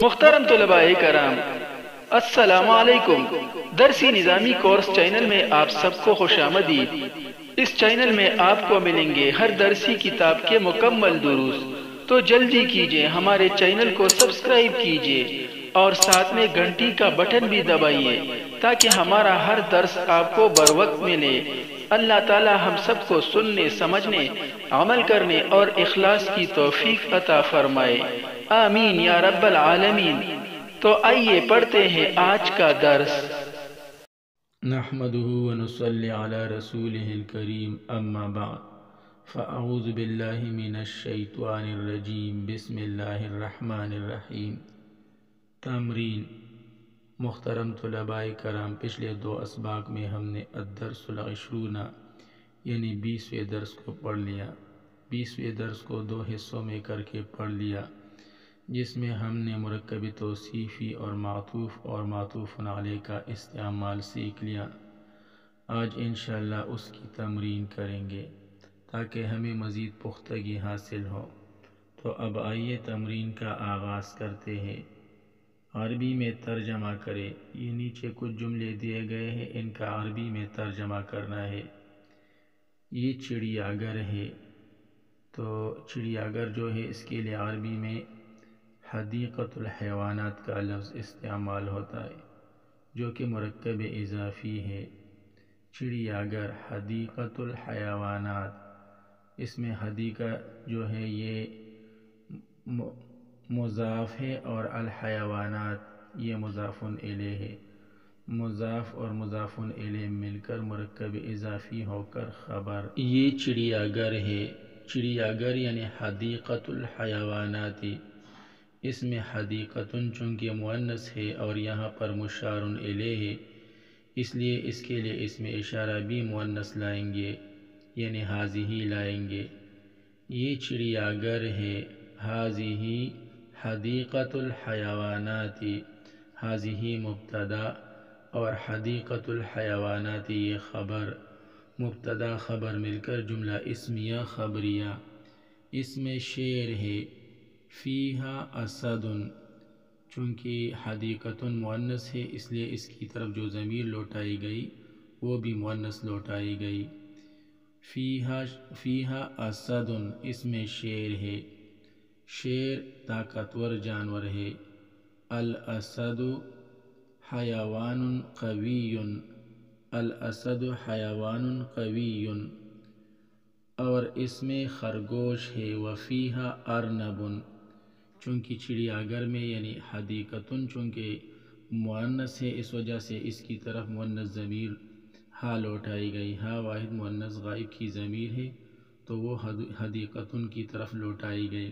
محترم طلباء کرام، السلام علیکم۔ درسی نظامی کورس چینل میں آپ سب کو خوش آمدید۔ اس چینل میں آپ کو ملیں گے ہر درسی کتاب کے مکمل دروس، تو جلدی کیجئے ہمارے چینل کو سبسکرائب کیجئے اور ساتھ میں گھنٹی کا بٹن بھی دبائیے تاکہ ہمارا ہر درس آپ کو بروقت ملے۔ اللہ تعالی ہم سب کو سننے، سمجھنے، عمل کرنے اور اخلاص کی توفیق عطا فرمائے، آمین یا رب العالمین۔ تو آئیے پڑھتے ہیں آج کا درس۔ نحمدہ ونصلی علی رسولہ الکریم، اما بعد فاعوذ باللہ من الشیطان الرجیم، بسم اللہ الرحمن الرحیم۔ تمرین۔ محترم طلباء کرام، پچھلے 2 اسباق میں ہم نے الدرس العشرون یعنی 20ویں درس کو پڑھ لیا۔ 20ویں درس کو 2 حصوں میں کر کے پڑھ لیا، جس میں ہم نے مرکب توصیفی اور معطوف علیہ کا استعمال سیکھ لیا۔ آج انشاءاللہ اس کی تمرین کریں گے تاکہ ہمیں مزید پختگی حاصل ہو۔ تو اب آئیے تمرین کا آغاز کرتے ہیں۔ عربی میں ترجمہ کریں۔ یہ نیچے کچھ جملے دیے گئے ہیں، ان کا عربی میں ترجمہ کرنا ہے۔ یہ چڑیا گھر ہے، تو چڑیا گھر جو ہے اس کے لیے عربی میں حدیقۃ الحیوانات کا لفظ استعمال ہوتا ہے، جو کہ مرکب اضافی ہے۔ چڑیا گھر، حدیقۃ الحیوانات، اس میں حدیقہ جو ہے یہ مضاف ہے اور الحیوانات یہ مضاف الیہ ہے۔ مضاف اور مضاف الیہ مل کر مرکب اضافی ہو کر خبر۔ یہ چڑیا گھر ہے، چڑیا گھر یعنی حدیقۃ الحیوانات۔ اس میں حدیقۃ چونکہ مؤنث ہے اور یہاں پر مشار الیہ ہے، اس لیے اس کے لیے اس میں اشارہ بھی مؤنث لائیں گے، یعنی ہذہ لائیں گے۔ یہ چڑیا گھر ہے، ہذہ حدیقۃ الحیوانات، ہذہ مبتدا اور حدیقۃ الحیوانات یہ خبر۔ مبتدا خبر مل کر جملہ اسمیہ خبریہ۔ اس میں شیر ہے، فیہا اسد، چونکہ حدیقۃ مؤنث ہے اس لیے اس کی طرف جو ضمیر لوٹائی گئی وہ بھی مؤنث لوٹائی گئی۔ فیہا اسد، اس میں شیر ہے، شیر طاقتور جانور ہے۔ الاسد حیوان قوی، الاسد حیوان قوی، اور اس میں خرگوش ہے۔ وفیہا ارنب، چونکہ چڑیا گھر میں یعنی حدیقۃ چونکہ مؤنث ہے اس وجہ سے اس کی طرف مؤنث ضمیر ہا لوٹائی گئی۔ ہا واحد مؤنث غائب کی ضمیر ہے تو وہ حدیقۃ کی طرف لوٹائی گئی۔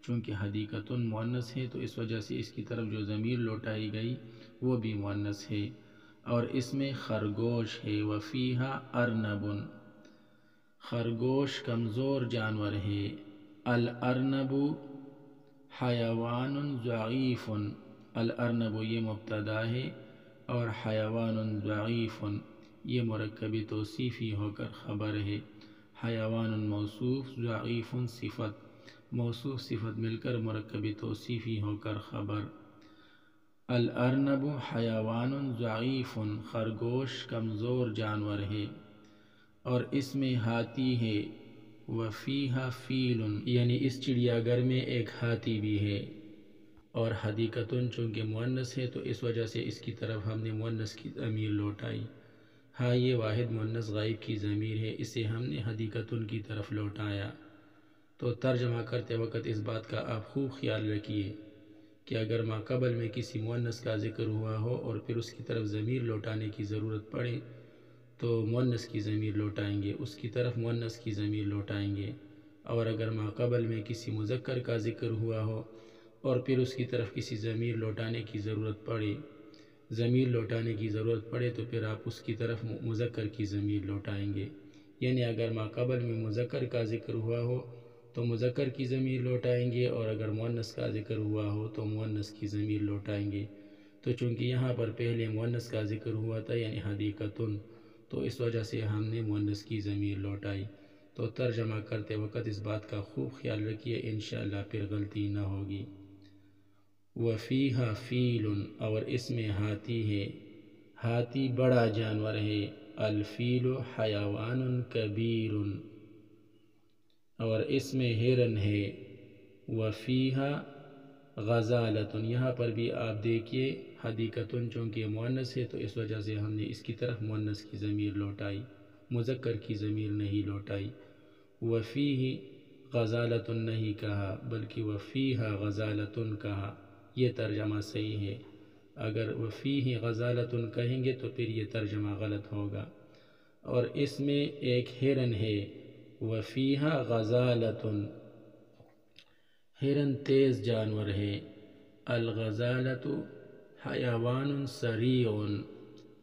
چونکہ حدیقۃ مؤنث ہے تو اس وجہ سے اس کی طرف جو ضمیر لوٹائی گئی وہ بھی مؤنث ہے، اور اس میں خرگوش ہے۔ وفیہا ارنب، خرگوش کمزور جانور ہے۔ الارنب حیوان ضعیف، الارنب یہ مبتدا ہے اور حیوان ضعیف یہ مرکب توصیفی ہو کر خبر ہے۔ حیوان موصوف، ضعیف صفت، موصوف صفت مل کر مرکب توصیفی ہو کر خبر۔ الارنب حیوان ضعیف، خرگوش کمزور جانور ہے، اور اس میں ہاتھی ہے۔ وفیہا فیل، یعنی اس چڑیا گھر میں ایک ہاتھی بھی ہے، اور حدیقۃ چونکہ مؤنث ہے تو اس وجہ سے اس کی طرف ہم نے مؤنث کی ضمیر لوٹائی۔ ہاں یہ واحد مؤنث غائب کی ضمیر ہے، اسے ہم نے حدیقۃ کی طرف لوٹایا۔ تو ترجمہ کرتے وقت اس بات کا آپ خوب خیال رکھیے کہ اگر ماقبل میں کسی مؤنث کا ذکر ہوا ہو اور پھر اس کی طرف ضمیر لوٹانے کی ضرورت پڑے تو مؤنث کی ضمیر لوٹائیں گے، اس کی طرف مؤنث کی ضمیر لوٹائیں گے۔ اور اگر ماقبل میں کسی مذکر کا ذکر ہوا ہو اور پھر اس کی طرف کسی ضمیر لوٹانے کی ضرورت پڑے تو پھر آپ اس کی طرف مذکر کی ضمیر لوٹائیں گے۔ یعنی اگر ماقبل میں مذکر کا ذکر ہوا ہو تو مذکر کی ضمیر لوٹائیں گے، اور اگر مؤنث کا ذکر ہوا ہو تو مؤنث کی ضمیر لوٹائیں گے۔ تو چونکہ یہاں پر پہلے مؤنث کا ذکر ہوا تھا یعنی حدیقۃ، تو اس وجہ سے ہم نے مؤنث کی ضمیر لوٹائی۔ تو ترجمہ کرتے وقت اس بات کا خوب خیال رکھیے، انشاءاللہ پھر غلطی نہ ہوگی۔ وفیہا فیل اور اس میں ہاتھی ہے، ہاتھی بڑا جانور ہے، الفیل حیوان کبیر اور اس میں ہرن ہے، وفیہا غزالۃ، یہاں پر بھی آپ دیکھیے حدیقۃ چونکہ مؤنث ہے تو اس وجہ سے ہم نے اس کی طرف مؤنث کی ضمیر لوٹائی، مذکر کی ضمیر نہیں لوٹائی۔ وفیہ غزالۃ نہیں کہا بلکہ وفیہا غزالۃ کہا، یہ ترجمہ صحیح ہے۔ اگر وفیہ غزالۃ کہیں گے تو پھر یہ ترجمہ غلط ہوگا۔ اور اس میں ایک ہرن ہے، وفیہا غزالۃ، ہرن تیز جانور ہے، الغزالۃ حیوان سریع،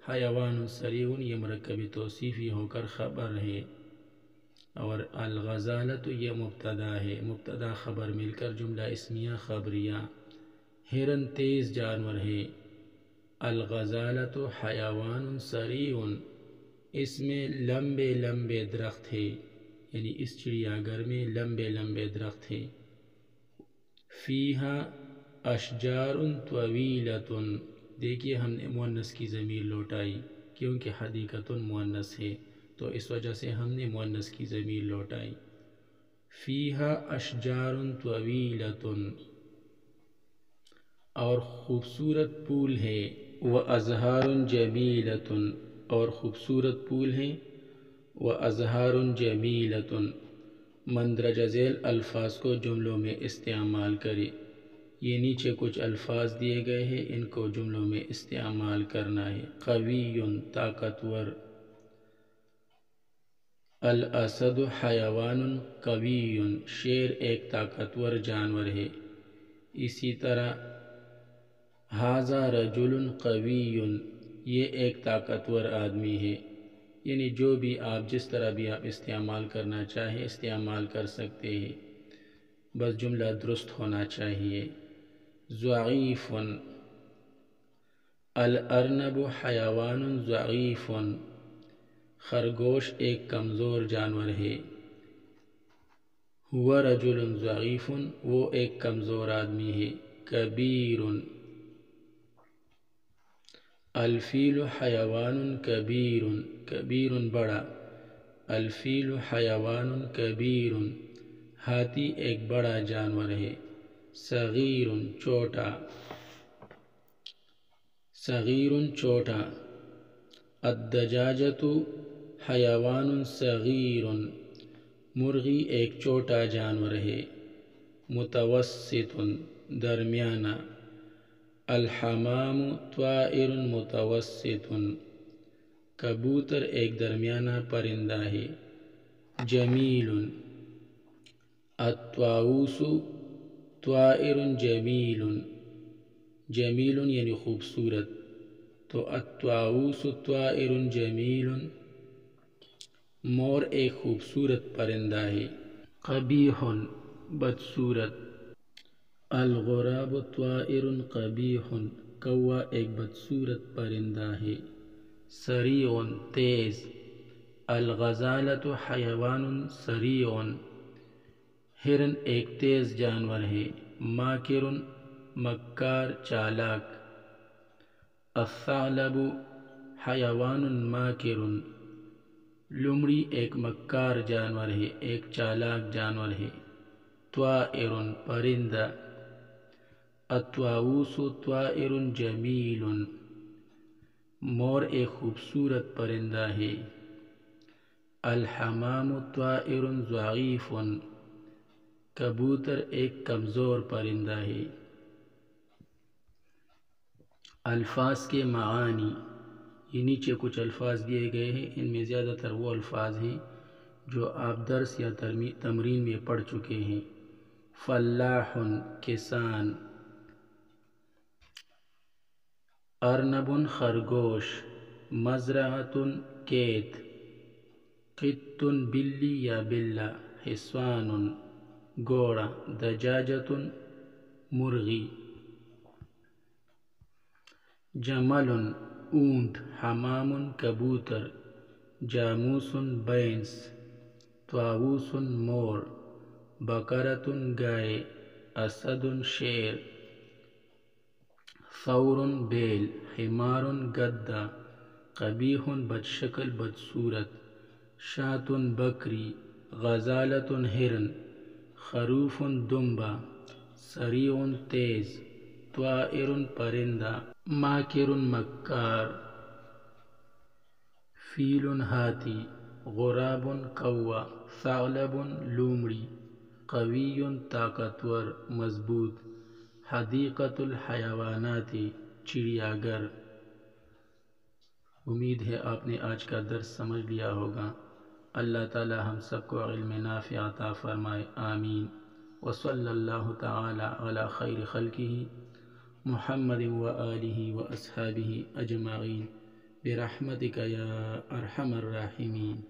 حیوان سریع یہ مرکب توصیفی ہو کر خبر ہے، اور الغزالۃ یہ مبتدا ہے، مبتدا خبر مل کر جملہ اسمیہ خبریہ۔ ہرن تیز جانور ہے، الغزالۃ حیوان سریع، اس میں لمبے لمبے درخت ہے، یعنی اس چڑیا گھر میں لمبے لمبے درخت ہے۔ فیہا اشجار طویلۃ، دیکھیے ہم نے مؤنث کی ضمیر لوٹائی کیونکہ حدیقۃ مؤنث ہے تو اس وجہ سے ہم نے مؤنث کی ضمیر لوٹائی۔ فیہا اشجار طویلۃ اور خوبصورت پھول ہے، وازہار جمیلۃ اور خوبصورت پھول ہے، وازہار جمیلۃ، مندرجہ ذیل الفاظ کو جملوں میں استعمال کرے۔ یہ نیچے کچھ الفاظ دیے گئے ہیں، ان کو جملوں میں استعمال کرنا ہے۔ قوی طاقتور، الاسد حیوان قوی، شیر ایک طاقتور جانور ہے۔ اسی طرح ھذا رجل قوی، یہ ایک طاقتور آدمی ہے، یعنی جو بھی آپ جس طرح بھی آپ استعمال کرنا چاہیں استعمال کر سکتے ہیں، بس جملہ درست ہونا چاہیے۔ ضعیف، الارنب حیوان ضعیف، خرگوش ایک کمزور جانور ہے۔ هو رجل ضعیف، وہ ایک کمزور آدمی ہے۔ کبیر، الفیل حیوان کبیر، کبیر بڑا، الفیل حیوان کبیر، ہاتھی ایک بڑا جانور ہے۔ صغیر چھوٹا، صغیر چھوٹا، الدجاجۃ حیوان صغیر، مرغی ایک چھوٹا جانور ہے۔ متوسط درمیانہ، الحمام طائر متوسط، کبوتر ایک درمیانہ پرندہ ہے۔ جمیل، الطاووس طائر جمیل، جمیل یعنی خوبصورت، تو الطاووس طائر جمیل، مور ایک خوبصورت پرندہ ہے۔ قبیح بدصورت، الغراب طائر قبیح، کوا ایک بدصورت پرندہ ہے۔ سریع تیز، الغزالۃ حیوان سریع، ہرن ایک تیز جانور ہے۔ ماکر مکار چالاک، الثعلب حیوان ماکر، لومڑی ایک مکار جانور ہے، ایک چالاک جانور ہے۔ طائر پرندہ، الطاووس طائر جمیل، مور ایک خوبصورت پرندہ ہے۔ الحمام طائر ضعیف، کبوتر ایک کمزور پرندہ ہے۔ الفاظ کے معانی، یہ نیچے کچھ الفاظ دیے گئے ہیں، ان میں زیادہ تر وہ الفاظ ہیں جو آپ درس یا تمرین میں پڑھ چکے ہیں۔ فلاح کسان، ارنب خرگوش، مزرعۃ کھیت، قط بلی یا بلہ، حصان گھوڑا، دجاجۃ مرغی۔ جمل اونٹ، حمام کبوتر، جاموس بھینس، طاووس مور، بقرۃ گائے، اسد شیر۔ ثور بیل، حمار گدہ، قبیح بدشکل بدصورت، شاۃ بکری، غزالۃ ہرن، خروف دمبا، سریع تیز، طائر پرندہ، ماکر مکار، فیل ہاتھی، غراب کوا، ثعلب لومڑی، قوی طاقتور مضبوط، حدیقۃ الحیوانات چڑیا گھر۔ امید ہے آپ نے آج کا درس سمجھ لیا ہوگا۔ اللہ تعالی ہم سب کو علم نافع عطا فرمائے، آمین۔ وصلی اللہ تعالی علی خیر خلقہ محمد وآلہ واصحابہ اجمعین برحمتک یا ارحم الراحمین۔